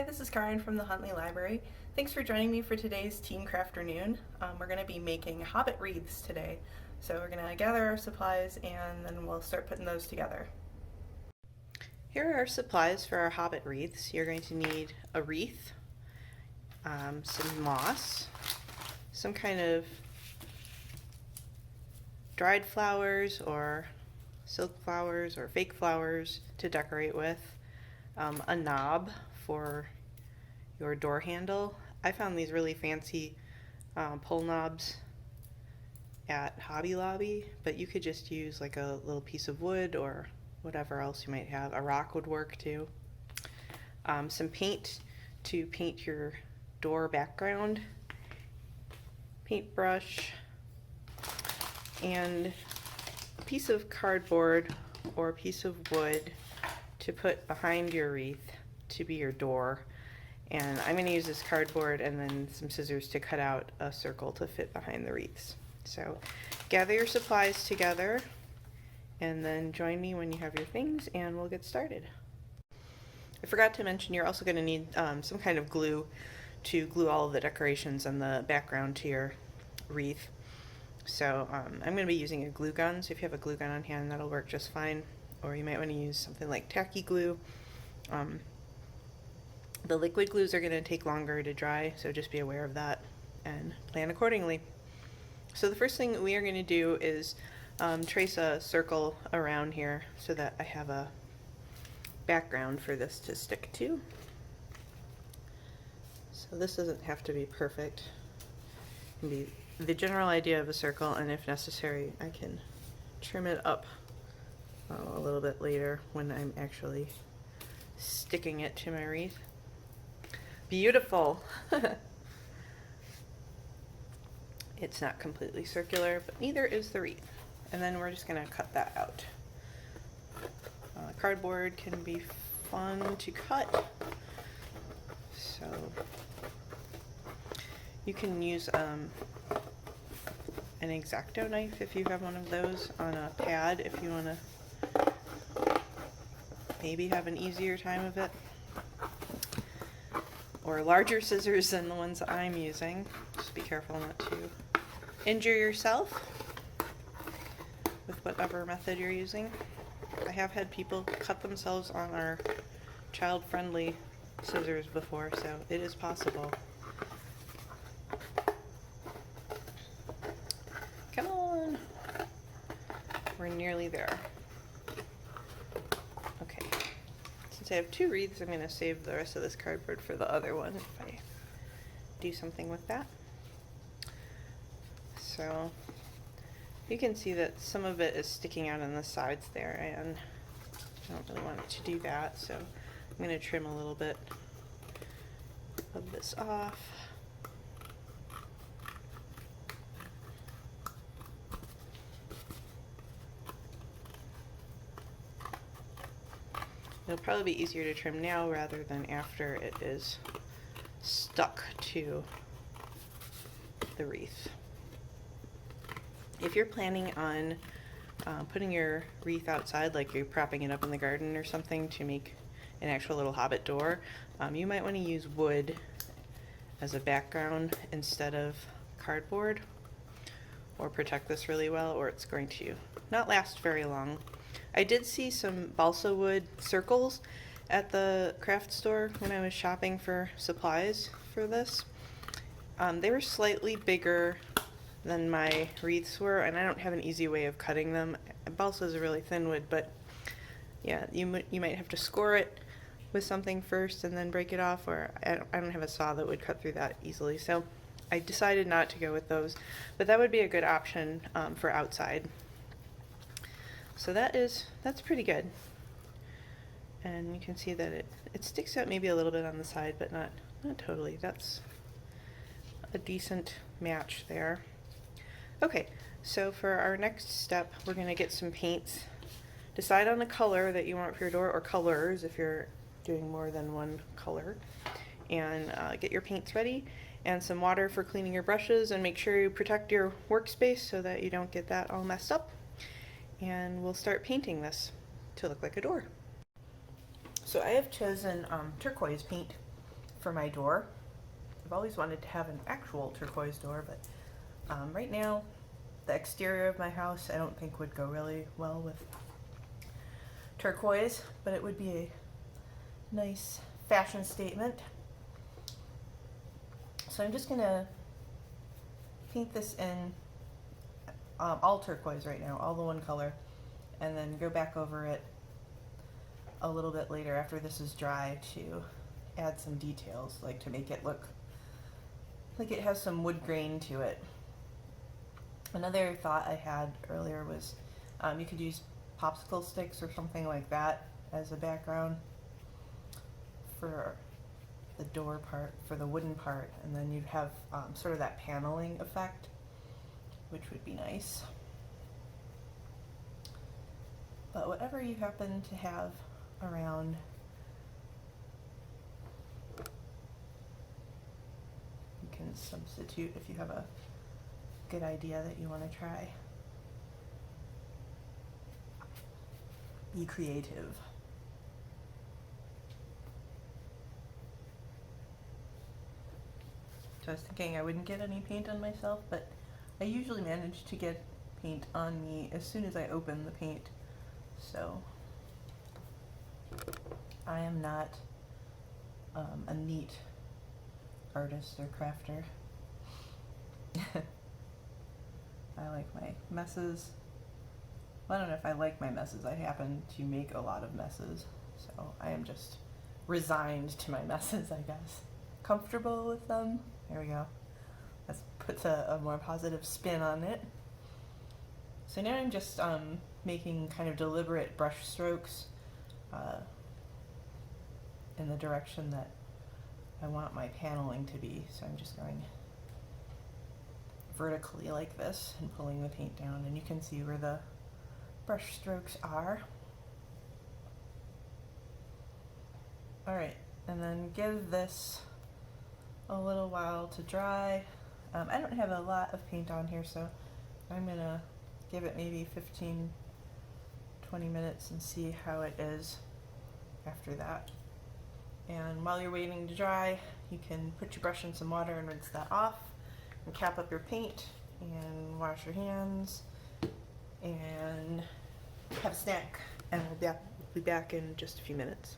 this is Karen from the Huntley Library. Thanks for joining me for today's Teen Crafternoon. We're going to be making Hobbit wreaths today. So we're going to gather our supplies and then we'll start putting those together. Here are our supplies for our Hobbit wreaths. You're going to need a wreath, some moss, some kind of dried flowers or silk flowers or fake flowers to decorate with, a knob for your door handle. I found these really fancy pull knobs at Hobby Lobby, but you could just use like a little piece of wood or whatever else you might have. A rock would work too. Some paint to paint your door background, paintbrush, and a piece of cardboard or a piece of wood to put behind your wreath to be your door. And I'm going to use this cardboard and then some scissors to cut out a circle to fit behind the wreaths. So gather your supplies together and then join me when you have your things and we'll get started. I forgot to mention you're also going to need some kind of glue to glue all of the decorations and the background to your wreath. So I'm going to be using a glue gun, so if you have a glue gun on hand that'll work just fine, or you might want to use something like tacky glue. The liquid glues are going to take longer to dry, so just be aware of that and plan accordingly. So the first thing we are going to do is trace a circle around here so that I have a background for this to stick to. So this doesn't have to be perfect. It can be the general idea of a circle, and if necessary I can trim it up a little bit later when I'm actually sticking it to my wreath. Beautiful! It's not completely circular, but neither is the wreath. And then we're just going to cut that out. Cardboard can be fun to cut, so you can use an X-Acto knife if you have one of those on a pad if you want to maybe have an easier time of it, or larger scissors than the ones I'm using. Just be careful not to injure yourself with whatever method you're using. I have had people cut themselves on our child-friendly scissors before, so it is possible. Come on! We're nearly there. Okay. Since I have two wreaths, I'm going to save the rest of this cardboard for the other one if I do something with that. So you can see that some of it is sticking out on the sides there, and I don't really want it to do that, so I'm going to trim a little bit of this off. It'll probably be easier to trim now rather than after it is stuck to the wreath. If you're planning on putting your wreath outside, like you're propping it up in the garden or something to make an actual little hobbit door, you might want to use wood as a background instead of cardboard, or protect this really well, or it's going to not last very long. I did see some balsa wood circles at the craft store when I was shopping for supplies for this. They were slightly bigger than my wreaths were, and I don't have an easy way of cutting them. Balsa is a really thin wood, but yeah, you might have to score it with something first and then break it off, or I don't have a saw that would cut through that easily, so I decided not to go with those, but that would be a good option for outside. So that's pretty good, and you can see that it sticks out maybe a little bit on the side, but not totally. That's a decent match there. Okay, so for our next step, we're going to get some paints. Decide on a color that you want for your door, or colors if you're doing more than one color, and get your paints ready, and some water for cleaning your brushes, and make sure you protect your workspace so that you don't get that all messed up. And we'll start painting this to look like a door. So I have chosen turquoise paint for my door. I've always wanted to have an actual turquoise door, but right now the exterior of my house I don't think would go really well with turquoise, but it would be a nice fashion statement. So I'm just gonna paint this in all turquoise right now, all the one color, and then go back over it a little bit later after this is dry to add some details, like to make it look like it has some wood grain to it. Another thought I had earlier was you could use popsicle sticks or something like that as a background for the door part, for the wooden part, and then you'd have sort of that paneling effect, which would be nice. But whatever you happen to have around, you can substitute if you have a good idea that you want to try. Be creative. So I was thinking I wouldn't get any paint on myself, but I usually manage to get paint on me as soon as I open the paint. So I am not a neat artist or crafter. I like my messes. Well, I don't know if I like my messes. I happen to make a lot of messes, so I am just resigned to my messes, I guess. Comfortable with them. There we go. That puts a more positive spin on it. So now I'm just making kind of deliberate brush strokes in the direction that I want my paneling to be. So I'm just going vertically like this and pulling the paint down, and you can see where the brush strokes are. Alright, and then give this a little while to dry. I don't have a lot of paint on here, so I'm gonna give it maybe 15-20 minutes and see how it is after that. And while you're waiting to dry, you can put your brush in some water and rinse that off, and cap up your paint and wash your hands and have a snack, and we'll be back in just a few minutes.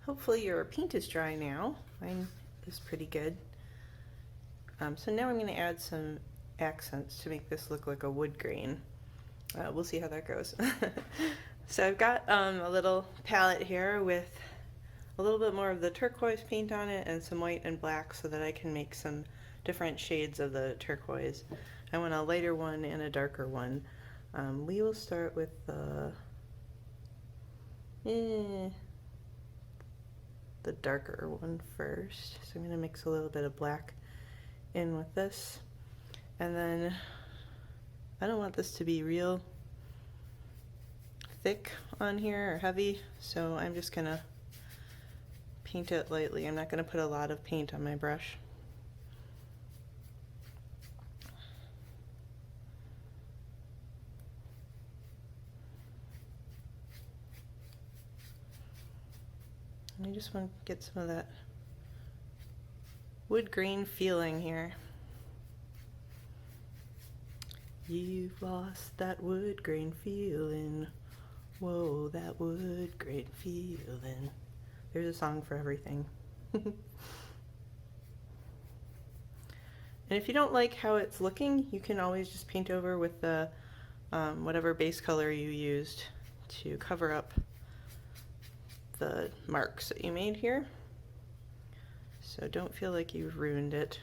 Hopefully your paint is dry now. Mine is pretty good. So now I'm going to add some accents to make this look like a wood grain. We'll see how that goes. So I've got a little palette here with a little bit more of the turquoise paint on it and some white and black so that I can make some different shades of the turquoise. I want a lighter one and a darker one. We will start with the darker one first. So I'm going to mix a little bit of black in with this. And then I don't want this to be real thick on here or heavy, so I'm just going to paint it lightly. I'm not going to put a lot of paint on my brush. I just want to get some of that wood grain feeling here. You've lost that wood grain feeling. Whoa, that wood grain feeling. There's a song for everything. And if you don't like how it's looking, you can always just paint over with the whatever base color you used to cover up the marks that you made here. So don't feel like you've ruined it.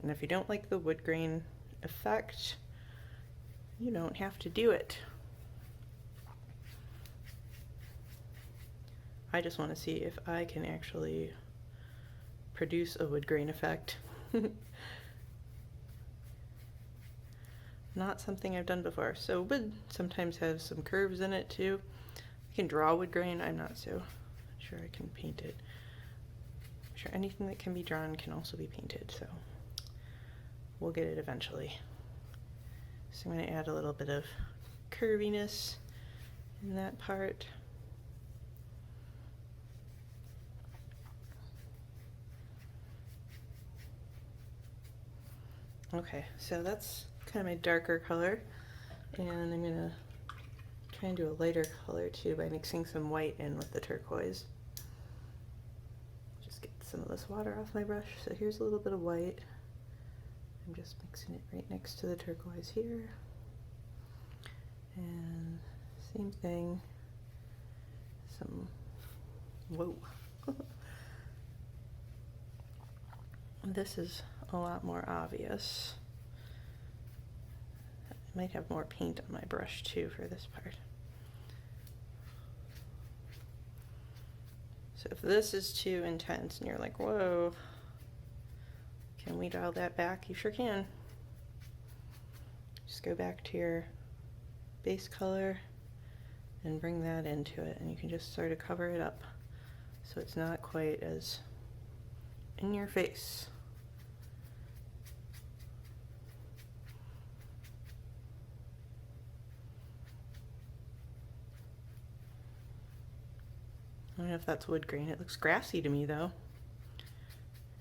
And if you don't like the wood grain effect, you don't have to do it. I just want to see if I can actually produce a wood grain effect. Not something I've done before. So wood sometimes has some curves in it too. I can draw wood grain. I'm not so sure I can paint it. I'm sure anything that can be drawn can also be painted, so we'll get it eventually. So I'm going to add a little bit of curviness in that part. Okay, so that's kind of my darker color, and I'm gonna try and do a lighter color too by mixing some white in with the turquoise. Just get some of this water off my brush. So here's a little bit of white. I'm just mixing it right next to the turquoise here. And same thing, whoa. This is a lot more obvious. I might have more paint on my brush too for this part. So if this is too intense and you're like, whoa, can we dial that back? You sure can. Just go back to your base color and bring that into it, and you can just sort of cover it up so it's not quite as in your face. I don't know if that's wood grain. It looks grassy to me though.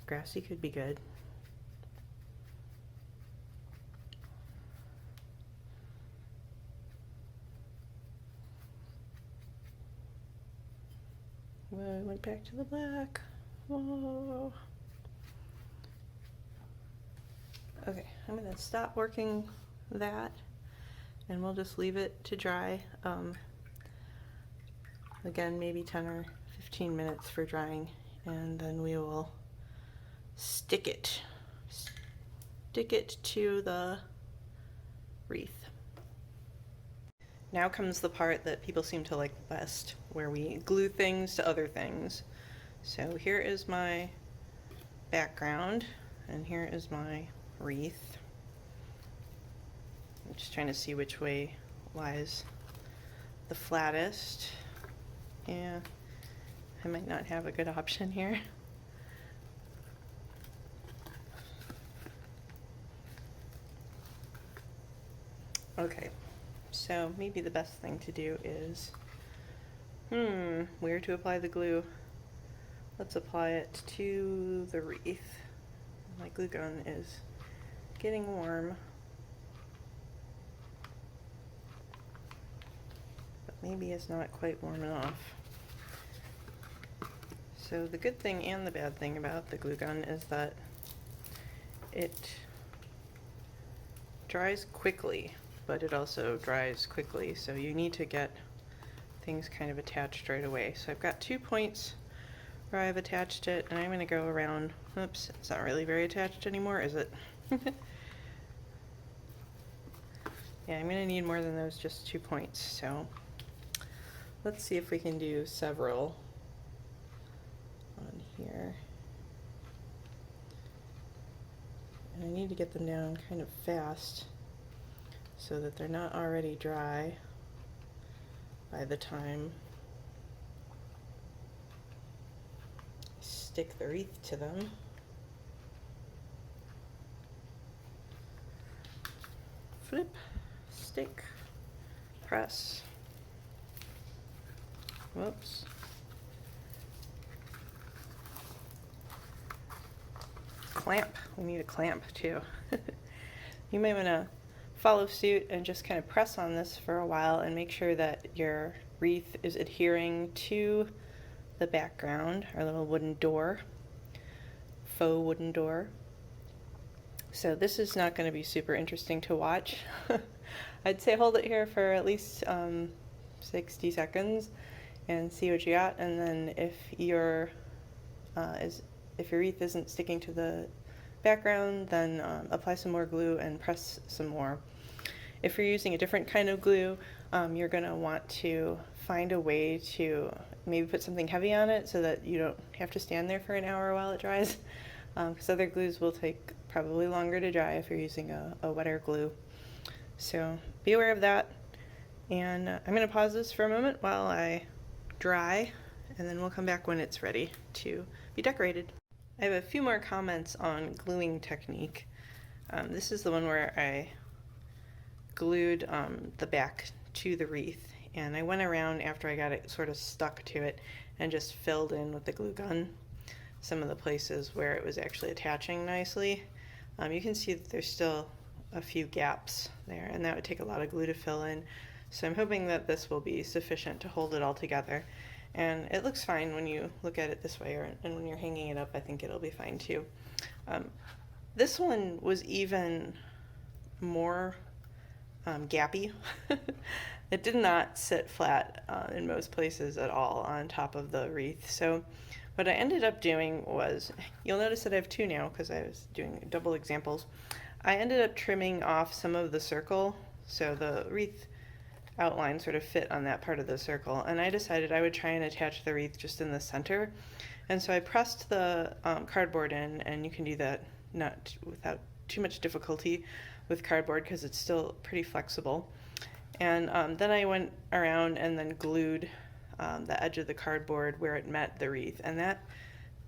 Grassy could be good. Whoa, I went back to the black. Whoa. Okay, I'm gonna stop working that and we'll just leave it to dry. Again, maybe 10 or 15 minutes for drying, and then we will stick it to the wreath. Now comes the part that people seem to like the best, where we glue things to other things. So here is my background, and here is my wreath. I'm just trying to see which way lies the flattest. Yeah, I might not have a good option here. Okay, so maybe the best thing to do is, where to apply the glue? Let's apply it to the wreath. My glue gun is getting warm. Maybe it's not quite warm enough. So the good thing and the bad thing about the glue gun is that it dries quickly, but it also dries quickly, so you need to get things kind of attached right away. So I've got 2 points where I've attached it, and I'm going to go around. Oops, it's not really very attached anymore, is it? Yeah, I'm going to need more than those just 2 points, so let's see if we can do several on here. And I need to get them down kind of fast so that they're not already dry by the time I stick the wreath to them. Flip, stick, press. Whoops. Clamp. We need a clamp too. You might want to follow suit and just kind of press on this for a while and make sure that your wreath is adhering to the background, our little wooden door, faux wooden door. So this is not going to be super interesting to watch. I'd say hold it here for at least 60 seconds and see what you got, and then if your wreath isn't sticking to the background, then apply some more glue and press some more. If you're using a different kind of glue, you're going to want to find a way to maybe put something heavy on it so that you don't have to stand there for an hour while it dries, because other glues will take probably longer to dry if you're using a wetter glue. So be aware of that, and I'm going to pause this for a moment while I dry, and then we'll come back when it's ready to be decorated. I have a few more comments on gluing technique. This is the one where I glued the back to the wreath, and I went around after I got it sort of stuck to it and just filled in with the glue gun some of the places where it was actually attaching nicely. You can see that there's still a few gaps there, and that would take a lot of glue to fill in. So I'm hoping that this will be sufficient to hold it all together. And it looks fine when you look at it this way, and when you're hanging it up, I think it'll be fine too. This one was even more gappy. It did not sit flat in most places at all on top of the wreath. So what I ended up doing was, you'll notice that I have two now because I was doing double examples. I ended up trimming off some of the circle, so the wreath outline sort of fit on that part of the circle, and I decided I would try and attach the wreath just in the center. And so I pressed the cardboard in, and you can do that not without too much difficulty with cardboard because it's still pretty flexible. And then I went around and then glued the edge of the cardboard where it met the wreath, and that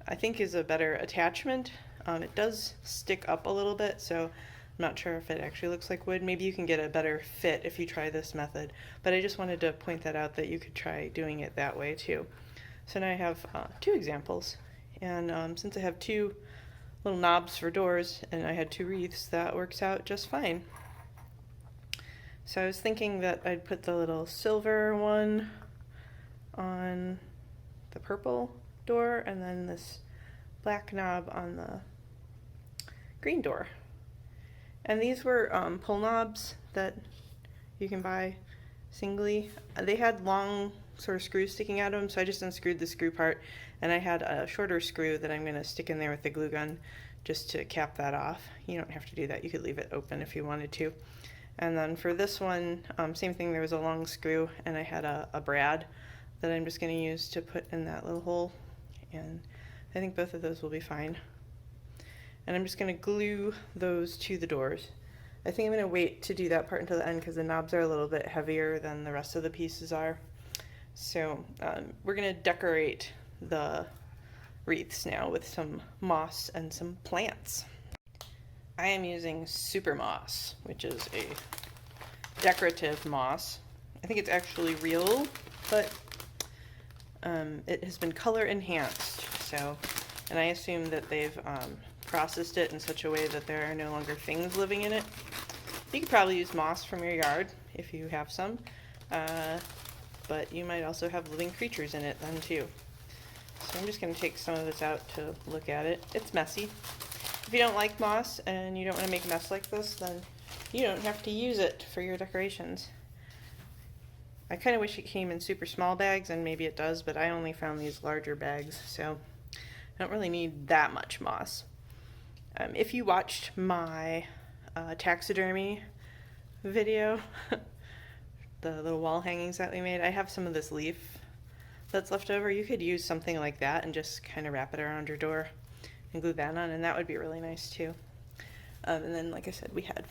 I think is a better attachment. It does stick up a little bit, so I'm not sure if it actually looks like wood. Maybe you can get a better fit if you try this method, but I just wanted to point that out, that you could try doing it that way too. So now I have two examples, and since I have two little knobs for doors and I had two wreaths, that works out just fine. So I was thinking that I'd put the little silver one on the purple door and then this black knob on the green door. And these were pull knobs that you can buy singly. They had long sort of screws sticking out of them, so I just unscrewed the screw part, and I had a shorter screw that I'm going to stick in there with the glue gun just to cap that off. You don't have to do that. You could leave it open if you wanted to. And then for this one, same thing, there was a long screw, and I had a brad that I'm just going to use to put in that little hole, and I think both of those will be fine. And I'm just going to glue those to the doors. I think I'm going to wait to do that part until the end because the knobs are a little bit heavier than the rest of the pieces are. So we're going to decorate the wreaths now with some moss and some plants. I am using super moss, which is a decorative moss. I think it's actually real, but it has been color enhanced. So, and I assume that they've processed it in such a way that there are no longer things living in it. You could probably use moss from your yard if you have some, but you might also have living creatures in it then too. So I'm just going to take some of this out to look at it. It's messy. If you don't like moss and you don't want to make a mess like this, then you don't have to use it for your decorations. I kind of wish it came in super small bags, and maybe it does, but I only found these larger bags, so I don't really need that much moss. If you watched my taxidermy video, the little wall hangings that we made, I have some of this leaf that's left over. You could use something like that and just kind of wrap it around your door and glue that on, and that would be really nice too. And then, like I said, we had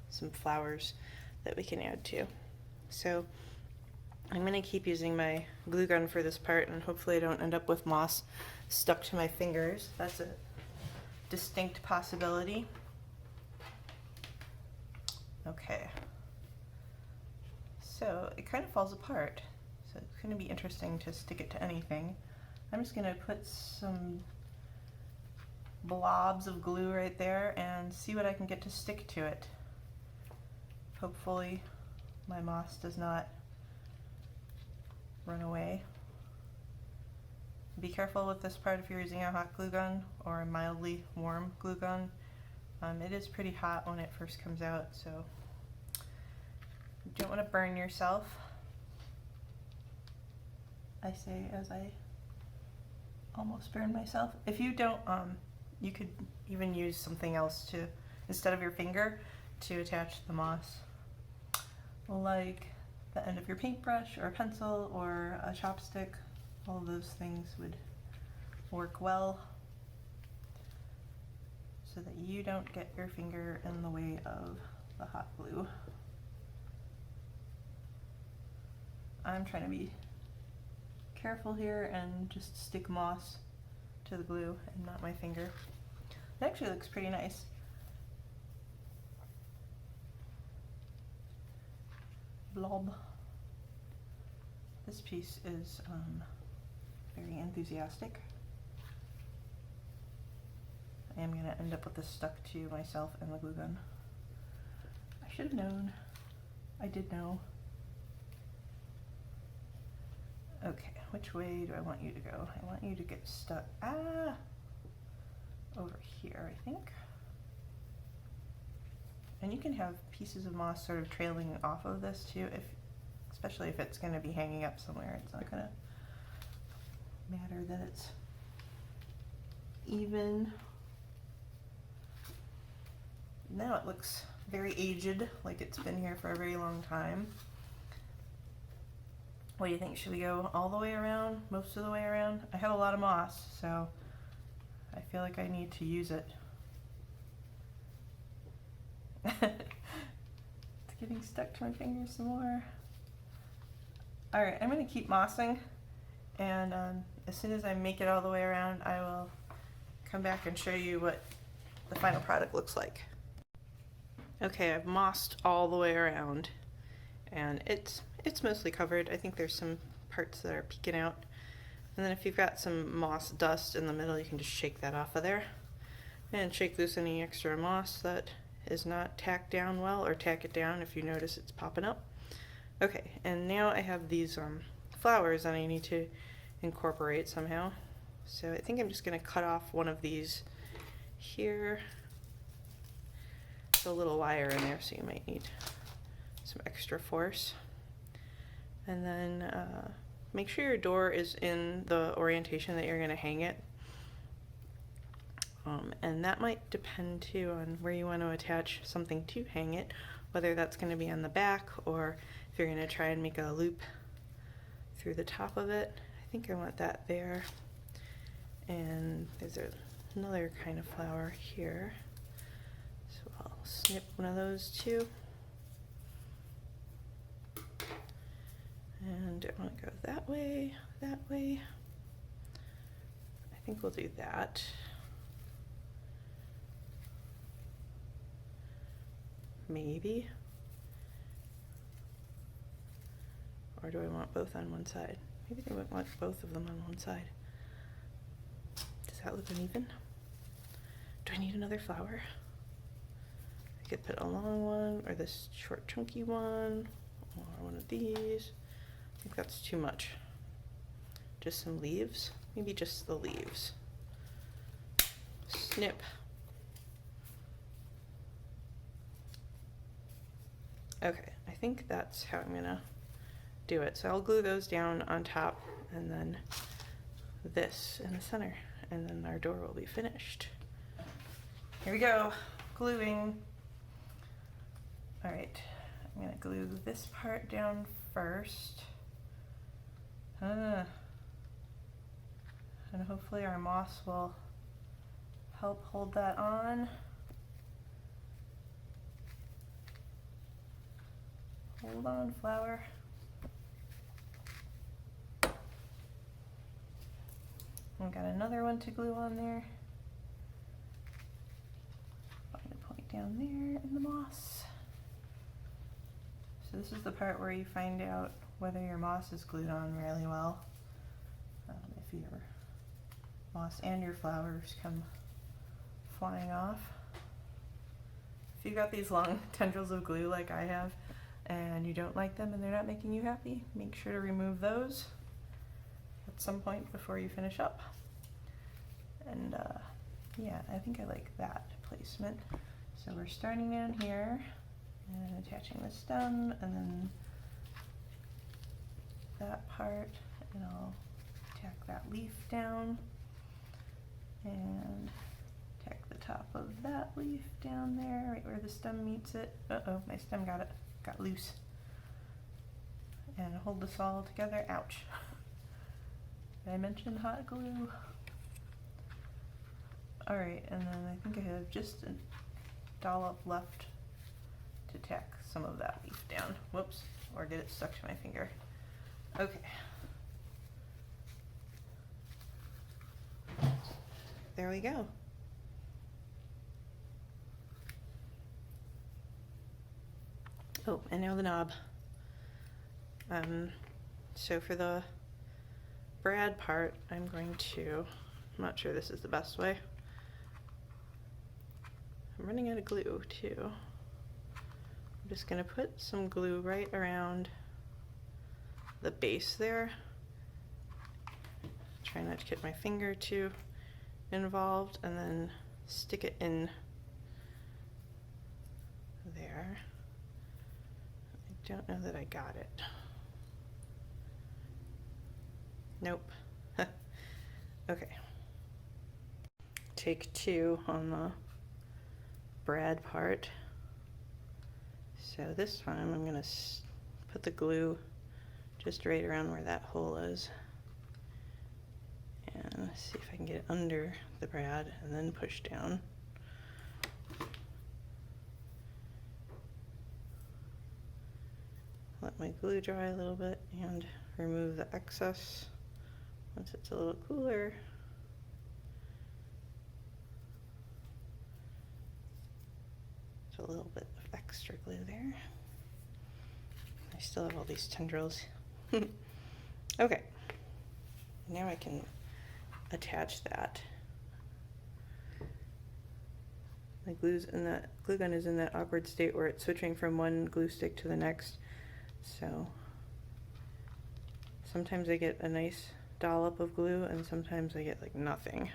some flowers that we can add too. So I'm going to keep using my glue gun for this part, and hopefully I don't end up with moss stuck to my fingers. That's a distinct possibility. Okay. So it kind of falls apart. So it's going to be interesting to stick it to anything. I'm just going to put some blobs of glue right there and see what I can get to stick to it. Hopefully my moss does not run away. Be careful with this part if you're using a hot glue gun or a mildly warm glue gun. It is pretty hot when it first comes out, so you don't want to burn yourself, I say as I almost burned myself. If you don't, you could even use something else to, instead of your finger, to attach the moss, like the end of your paintbrush or a pencil or a chopstick. All of those things would work well so that you don't get your finger in the way of the hot glue. I'm trying to be careful here and just stick moss to the glue and not my finger. It actually looks pretty nice. Blob. This piece is very enthusiastic. I am going to end up with this stuck to myself and the glue gun. I should have known. I did know. Okay, which way do I want you to go? I want you to get stuck, over here, I think. And you can have pieces of moss sort of trailing off of this too, especially if it's going to be hanging up somewhere. It's not going to matter that it's even. Now it looks very aged, like it's been here for a very long time. What do you think? Should we go all the way around, most of the way around? I have a lot of moss, so I feel like I need to use it. It's getting stuck to my fingers some more. Alright, I'm going to keep mossing, and as soon as I make it all the way around, I will come back and show you what the final product looks like. Okay, I've mossed all the way around, and it's mostly covered. I think there's some parts that are peeking out. And then if you've got some moss dust in the middle, you can just shake that off of there. And shake loose any extra moss that is not tacked down well, or tack it down if you notice it's popping up. Okay, and now I have these flowers that I need to incorporate somehow. So I think I'm just going to cut off one of these here. There's a little wire in there, so you might need some extra force. And then make sure your door is in the orientation that you're going to hang it. And that might depend too on where you want to attach something to hang it, whether that's going to be on the back or if you're going to try and make a loop through the top of it. I think I want that there. And there's another kind of flower here. So I'll snip one of those too. And I want to go that way, that way. I think we'll do that. Maybe. Or do I want both on one side? Maybe they would want both of them on one side. Does that look uneven? Do I need another flower? I could put a long one, or this short chunky one, or one of these. I think that's too much. Just some leaves? Maybe just the leaves. Snip. Okay, I think that's how I'm gonna do it. So I'll glue those down on top, and then this in the center, and then our door will be finished. Here we go, gluing. All right, I'm gonna glue this part down first. And hopefully our moss will help hold that on. Hold on, flower. I've got another one to glue on there. Find a point down there in the moss. So this is the part where you find out whether your moss is glued on really well. If your moss and your flowers come flying off. If you've got these long tendrils of glue like I have, and you don't like them and they're not making you happy, make sure to remove those at some point before you finish up. And yeah, I think I like that placement. So we're starting down here and attaching the stem, and then that part, and I'll tack that leaf down and tack the top of that leaf down there, right where the stem meets it. Uh-oh, my stem got loose. And hold this all together. Ouch. Did I mention hot glue? Alright, and then I think I have just a dollop left to tack some of that leaf down. Whoops, or get it stuck to my finger. Okay. There we go. Oh, and now the knob. So for the brad part, I'm not sure this is the best way. I'm running out of glue too. I'm just gonna put some glue right around the base there. Try not to get my finger too involved, and then stick it in there. I don't know that I got it. Nope. Okay. Take 2 on the brad part. So this time I'm gonna put the glue just right around where that hole is. And see if I can get it under the brad and then push down. Let my glue dry a little bit and remove the excess once it's a little cooler. There's a little bit of extra glue there. I still have all these tendrils. Okay, now I can attach that. The glue's in that glue gun is in that awkward state where it's switching from one glue stick to the next. So sometimes I get a nice dollop of glue and sometimes I get like nothing.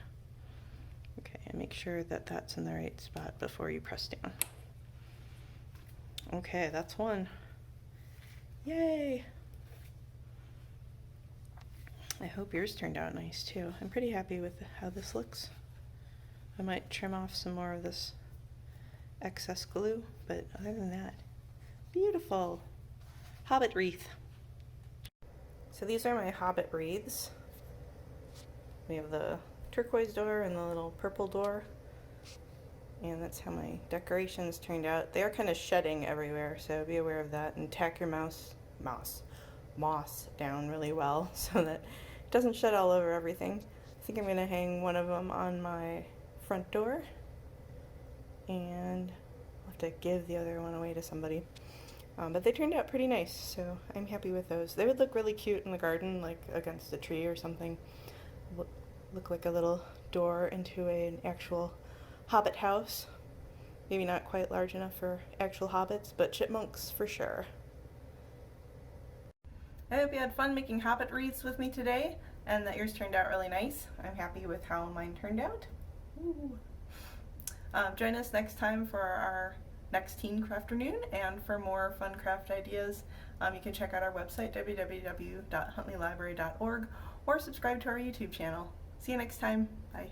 Okay, and make sure that that's in the right spot before you press down. Okay, that's one. Yay! I hope yours turned out nice too. I'm pretty happy with how this looks. I might trim off some more of this excess glue, but other than that, beautiful. Hobbit wreath. So these are my Hobbit wreaths. We have the turquoise door and the little purple door. And that's how my decorations turned out. They are kind of shedding everywhere, so be aware of that, and tack your moss down really well so that it doesn't shed all over everything. I think I'm going to hang one of them on my front door, and I'll have to give the other one away to somebody. But they turned out pretty nice, so I'm happy with those. They would look really cute in the garden, like against a tree or something. Look like a little door into an actual hobbit house. Maybe not quite large enough for actual hobbits, but chipmunks for sure. I hope you had fun making Hobbit wreaths with me today, and that yours turned out really nice. I'm happy with how mine turned out. Ooh. Join us next time for our next teen Crafternoon, and for more fun craft ideas, you can check out our website, www.huntleylibrary.org, or subscribe to our YouTube channel. See you next time. Bye.